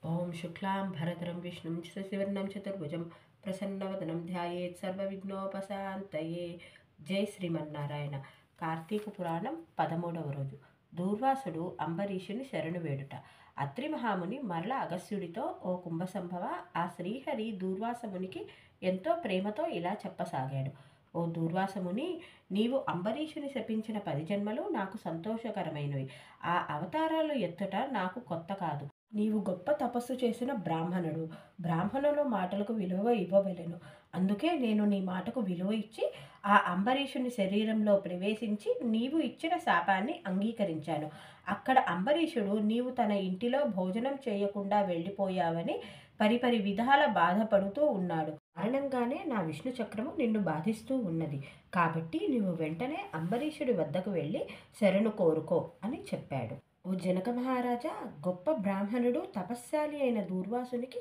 ఓం శుక్లాం భరధరం విష్ణుం శశివర్ణం చతుర్భుజం ప్రసన్నవదనం ధ్యాయేత్ సర్వవిఘ్నోపశాంతయే. జై శ్రీమన్నారాయణ. కార్తీక పురాణం 13వ రోజు. దూర్వాసుడు అంబరీషుని శరణు వేడుట. అత్రి మహాముని మరల అగస్త్యుడితో, ఓ కుంభసంభవ, ఆ శ్రీహరి దూర్వాసమునికి ఎంతో ప్రేమతో ఇలా చెప్పసాగాడు. ఓ దూర్వాసముని, నీవు అంబరీషుని శపించిన 10 జన్మలు నాకు సంతోషకరమైనవి. ఆ అవతారాలు ఎత్తుట నాకు కొత్త కాదు. నీవు గొప్ప తపస్సు చేసిన బ్రాహ్మణుడు. బ్రాహ్మణుల మాటలకు విలువ ఇవ్వవలెను. అందుకే నేను నీ మాటకు విలువ ఇచ్చి ఆ అంబరీషుని శరీరంలో ప్రవేశించి నీవు ఇచ్చిన శాపాన్ని అంగీకరించాను. అక్కడ అంబరీషుడు నీవు తన ఇంటిలో భోజనం చేయకుండా వెళ్ళిపోయావని పరిపరి విధాల బాధపడుతూ ఉన్నాడు. కారణంగానే నా విష్ణు చక్రము నిన్ను బాధిస్తూ ఉన్నది. కాబట్టి నీవు వెంటనే అంబరీషుడి వద్దకు వెళ్ళి శరణు కోరుకో అని చెప్పాడు. ఓ జనక మహారాజా, గొప్ప బ్రాహ్మణుడు తపస్శాలి అయిన దూర్వాసునికి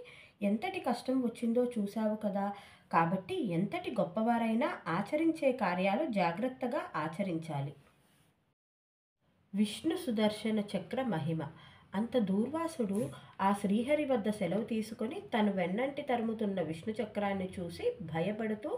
ఎంతటి కష్టం వచ్చిందో చూశావు కదా. కాబట్టి ఎంతటి గొప్పవారైనా ఆచరించే కార్యాలు జాగ్రత్తగా ఆచరించాలి. విష్ణు సుదర్శన చక్ర మహిమ. అంత దూర్వాసుడు ఆ శ్రీహరి వద్ద సెలవు తీసుకొని తను వెన్నంటి తరుముతున్న విష్ణు చక్రాన్ని చూసి భయపడుతూ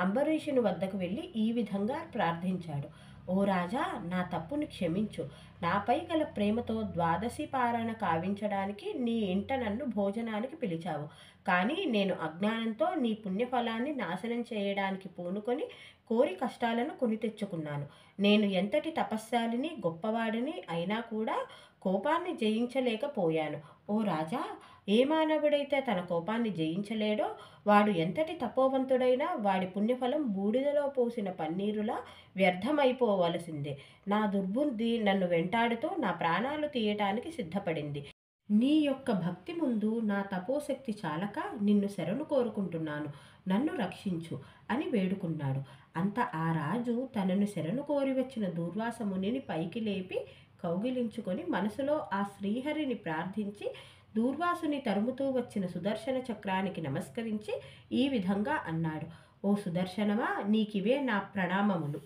అంబరీషుని వద్దకు వెళ్ళి ఈ విధంగా ప్రార్థించాడు. ఓ రాజా, నా తప్పుని క్షమించు. నాపై గల ప్రేమతో ద్వాదశి పారాయణ కావించడానికి నీ ఇంట నన్ను భోజనానికి పిలిచావు. కానీ నేను అజ్ఞానంతో నీ పుణ్యఫలాన్ని నాశనం చేయడానికి పూనుకొని కోరి కష్టాలను కొని తెచ్చుకున్నాను. నేను ఎంతటి తపస్శాలిని గొప్పవాడిని అయినా కూడా కోపాన్ని జయించలేకపోయాను. ఓ రాజా, ఏ మానవుడైతే తన కోపాన్ని జయించలేడో వాడు ఎంతటి తపోవంతుడైనా వాడి పుణ్యఫలం బూడిదలో పోసిన పన్నీరులా వ్యర్థమైపోవలసిందే. నా దుర్బుద్ధి నన్ను వెంటాడుతూ నా ప్రాణాలు తీయటానికి సిద్ధపడింది. నీ యొక్క భక్తి ముందు నా తపోశక్తి చాలక నిన్ను శరణు కోరుకుంటున్నాను. నన్ను రక్షించు అని వేడుకున్నాడు. అంత ఆ రాజు తనను శరణు కోరి వచ్చిన దూర్వాస మునిని పైకి లేపి కౌగిలించుకొని మనసులో ఆ శ్రీహరిని ప్రార్థించి దూర్వాసుని తరుముతూ వచ్చిన సుదర్శన చక్రానికి నమస్కరించి ఈ విధంగా అన్నాడు. ఓ సుదర్శనమా, నీకివే నా ప్రణామములు.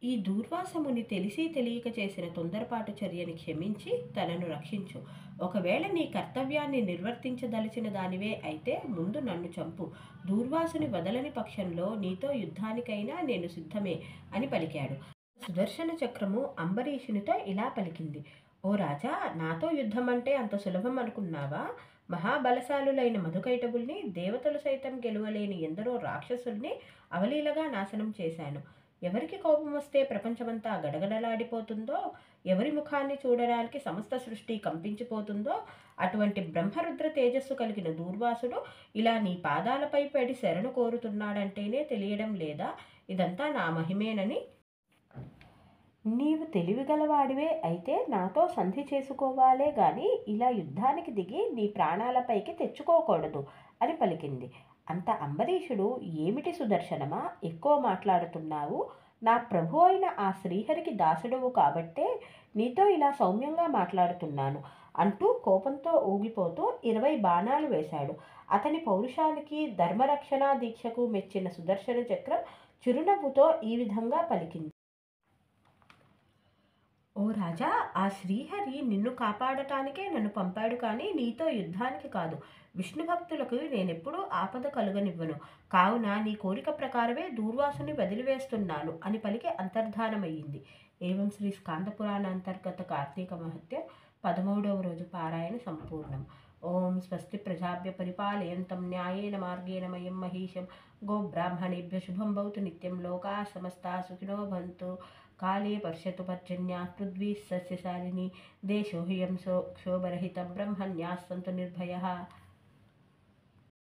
ఈ దూర్వాసముని తెలిసి తెలియక చేసిన తొందరపాటు చర్యని క్షమించి తనను రక్షించు. ఒకవేళ నీ కర్తవ్యాన్ని నిర్వర్తించదలిచిన దానివే అయితే ముందు నన్ను చంపు. దూర్వాసుని వదలని పక్షంలో నీతో యుద్ధానికైనా నేను సిద్ధమే అని పలికాడు. సుదర్శన చక్రము అంబరీషునితో ఇలా పలికింది. ఓ రాజా, నాతో యుద్ధం అంటే అంత సులభం అనుకున్నావా? మహాబలశాలులైన మధుకైటబుల్ని, దేవతలు సైతం గెలువలేని ఎందరో రాక్షసుల్ని అవలీలగా నాశనం చేశాను. ఎవరికి కోపం వస్తే ప్రపంచమంతా గడగడలాడిపోతుందో, ఎవరి ముఖాన్ని చూడడానికి సమస్త సృష్టి కంపించిపోతుందో అటువంటి బ్రహ్మరుద్ర తేజస్సు కలిగిన దూర్వాసుడు ఇలా నీ పాదాలపై పడి శరణు కోరుతున్నాడంటేనే తెలియడం లేదా ఇదంతా నా మహిమేనని? నీవు తెలివిగలవాడివే అయితే నాతో సంధి చేసుకోవాలే గాని ఇలా యుద్ధానికి దిగి నీ ప్రాణాలపైకి తెచ్చుకోకూడదు అని పలికింది. అంత అంబరీషుడు, ఏమిటి సుదర్శనమా, ఎక్కువ మాట్లాడుతున్నావు? నా ప్రభు అయిన ఆ శ్రీహరికి దాసుడవు కాబట్టే నీతో ఇలా సౌమ్యంగా మాట్లాడుతున్నాను అంటూ కోపంతో ఊగిపోతూ 20 బాణాలు వేశాడు. అతని పౌరుషానికి ధర్మరక్షణా దీక్షకు మెచ్చిన సుదర్శన చక్రం చిరునవ్వుతో ఈ విధంగా పలికింది. ఓ రాజా, ఆ శ్రీహరి నిన్ను కాపాడటానికే నన్ను పంపాడు కానీ నీతో యుద్ధానికి కాదు. విష్ణు భక్తులకు నేనెప్పుడూ ఆపద కలుగనివ్వను. కావున నీ కోరిక ప్రకారమే దూర్వాసుని వదిలివేస్తున్నాను అని పలికి అంతర్ధానమయ్యింది. ఏవం శ్రీ స్కాంద పురాణ అంతర్గత కార్తీక మహత్యం 13వ రోజు పారాయణ సంపూర్ణం. ఓం స్వస్తి ప్రజాభ్య పరిపాలయంతం న్యాయేన మార్గేణ మయం మహీషం. గోబ్రాహ్మణేభ్య శుభం భవతు నిత్యం. లోకా సమస్తా సుఖినో భవంతు. కాళే పశ్యతు పర్జన్యా పృథ్వీ సస్యశాలిని. దేశో హ్యం క్షోభరహితం. బ్రహ్మణ్యాः సంతు నిర్భయాः.